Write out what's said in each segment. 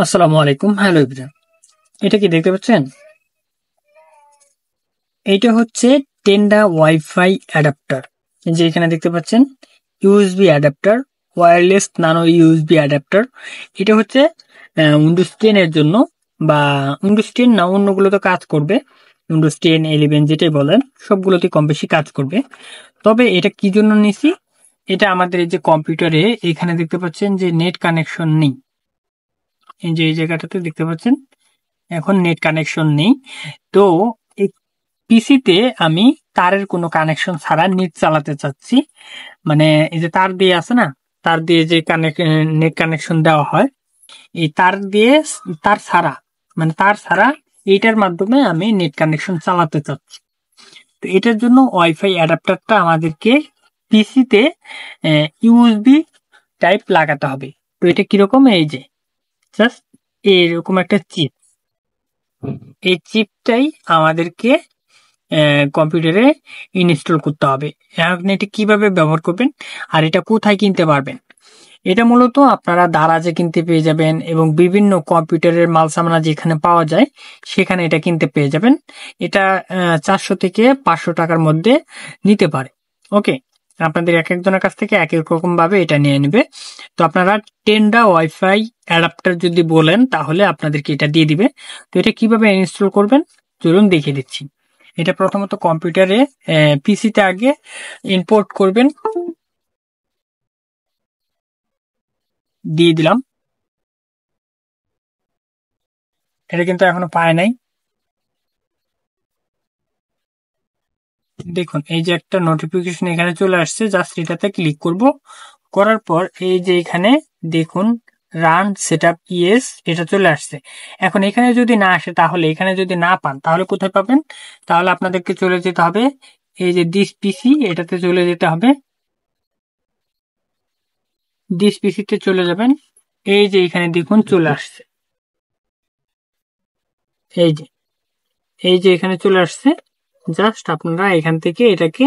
আসসালামু আলাইকুম। Hello everyone. এটা কি দেখতে পাচ্ছেন? এইটা হচ্ছে টেন্ডা ওয়াইফাই অ্যাডাপ্টার। যে এখানে দেখতে পাচ্ছেন ইউএসবি অ্যাডাপ্টার, ওয়্যারলেস নানো ইউএসবি অ্যাডাপ্টার। এটা হচ্ছে উইন্ডোজ 10 এর জন্য, বা উইন্ডোজ 10 না অন্যগুলো তো কাজ করবে। উইন্ডোজ 10, 11 যেটাই বলেন সবগুলোতে কম বেশি কাজ করবে। তবে এটা কি জন্য নিছি? এটা আমাদের এই যে কম্পিউটারে এখানে দেখতে পাচ্ছেন যে নেট কানেকশন নেই। এই যে এই জায়গাটাতে দেখতে পাচ্ছেন এখন নেট কানেকশন নেই। তো এই পিসিতে আমি তারের কোনো কানেকশন ছাড়া নেট চালাতে চাচ্ছি। মানে এই যে তার দিয়ে আছে না, তার দিয়ে যে নেট কানেকশন দেওয়া হয়, এই তার দিয়ে, তার ছাড়া, মানে তার ছাড়া এইটার মাধ্যমে আমি নেট কানেকশন চালাতে চাচ্ছি। তো এটার জন্য ওয়াইফাই অ্যাডাপ্টারটা আমাদেরকে পিসিতে ইউএসবি টাইপ লাগাতে হবে। তো এটা কিরকম, এই যে জাস্ট এরকম একটা চিপ, এই চিপটাই আমাদেরকে কম্পিউটারে ইনস্টল করতে হবে। এখন এটা কিভাবে ব্যবহার করবেন আর এটা কোথায় কিনতে পারবেন? এটা মূলত আপনারা দারাজে কিনতে পেয়ে যাবেন এবং বিভিন্ন কম্পিউটারের মাল সামানা যেখানে পাওয়া যায় সেখানে এটা কিনতে পেয়ে যাবেন। এটা 400 থেকে 500 টাকার মধ্যে নিতে পারে। ওকে, আপনাদের এক একজনের কাছ থেকে এক এক রকম ভাবে এটা নিয়ে নেবে। তো আপনারা টেন্ডা ওয়াইফাই অ্যাডাপ্টার যদি বলেন তাহলে আপনাদেরকে এটা দিয়ে দিবে। তো এটা কিভাবে ইনস্টল করবেন চলুন দেখিয়ে দিচ্ছি। এটা প্রথমত কম্পিউটারে পিসিতে আগে ইম্পোর্ট করবেন, দিয়ে দিলাম। এটা কিন্তু এখনো পায় নাই। দেখুন এই যে একটা নোটিফিকেশন এখানে চলে আসছে, জাস্ট এটাতে ক্লিক করব। করার পর এই যে এখানে দেখুন রান সেটআপ ইয়েস, এটা চলে আসছে। এখন এখানে যদি না আসে, তাহলে এখানে যদি না পান তাহলে কোথায় পাবেন? তাহলে আপনাদেরকে চলে যেতে হবে এই যে দিস পিসি, এটাতে চলে যেতে হবে। দিস পিসিতে চলে যাবেন। এই যে এখানে দেখুন চলে আসছে, এই যে এই যে এখানে চলে আসছে। জাস্ট আপনারা এখান থেকে এটাকে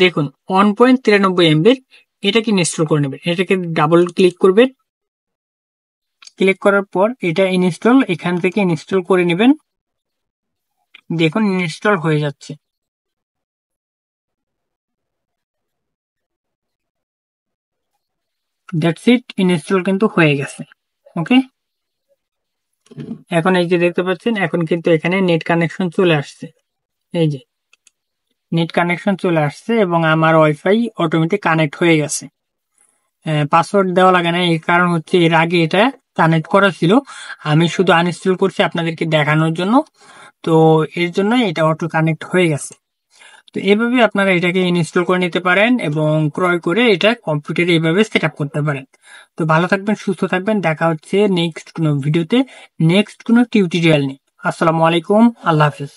দেখুন 1.93 MB এটাকে ইনস্টল করে নেবেন। এটাকে ডাবল ক্লিক করবেন। ক্লিক করার পর এটা ইনস্টল, এখান থেকে ইনস্টল করে নেবেন। দেখুন ইনস্টল হয়ে যাচ্ছে। দ্যাটস ইট, ইনস্টল কিন্তু হয়ে গেছে। ওকে, এখন এই যে দেখতে পাচ্ছেন এখন কিন্তু এখানে নেট কানেকশন চলে আসছে। এই যে নেট কানেকশন চলে আসছে এবং আমার ওয়াইফাই অটোমেটিক কানেক্ট হয়ে গেছে। পাসওয়ার্ড দেওয়া লাগে না, এই কারণ হচ্ছে এর আগে এটা কানেক্ট করা ছিল, আমি শুধু আনইনস্টল করছি আপনাদেরকে দেখানোর জন্য। তো এর জন্য এটা অটো কানেক্ট হয়ে গেছে। তো এইভাবে আপনারা এটাকে ইনস্টল করে নিতে পারেন এবং ক্রয় করে এটা কম্পিউটারে এইভাবে সেট আপ করতে পারেন। তো ভালো থাকবেন, সুস্থ থাকবেন, দেখা হচ্ছে নেক্সট কোনো ভিডিওতে, নেক্সট কোনো টিউটোরিয়াল নিয়ে। আসসালামু আলাইকুম, আল্লাহ হাফিজ।